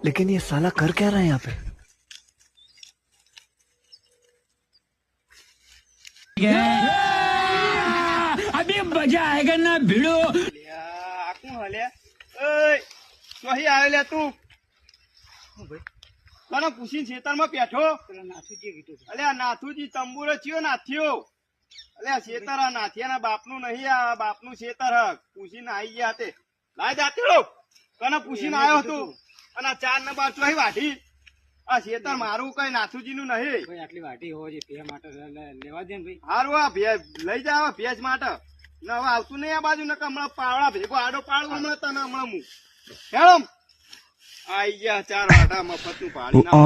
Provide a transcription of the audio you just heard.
लेकिन ये साला कर क्या रहा है यहाँ पे? अभी मजा आएगा ना भिड़ो। આ કોણ હલે? ઓય સોહી આવે લે તું. કોને પૂછીને ખેતરમાં બેઠો? અલ્યા નાથુજી તંબુરો ચિયો નાથ્યો? અલ્યા ખેતર આ નાથિયાના બાપનું નહીં, આ બાપનું ખેતર હક. પૂછીને આવી ગયા તે. લાય જાતેડો. કોને પૂછીને આવ્યો તું? અને આ 4 ને 12 ચોહી વાઢી. આ ખેતર મારું કઈ નાથુજીનું નહીં. ભાઈ આટલી વાટી હોય છે તે માટે લેવા દે ને ભાઈ. હારું આ ભેજ લઈ જાવ ભેજ માટે. ને હવે આવતું નહીં આ બાજુ, ને હમણાં પાવડા ભેગો આડો પાડું હમણાં તને હમણાં હું હેડમ આઈ ગયા 4 વાટા મફત નું ભાડી ના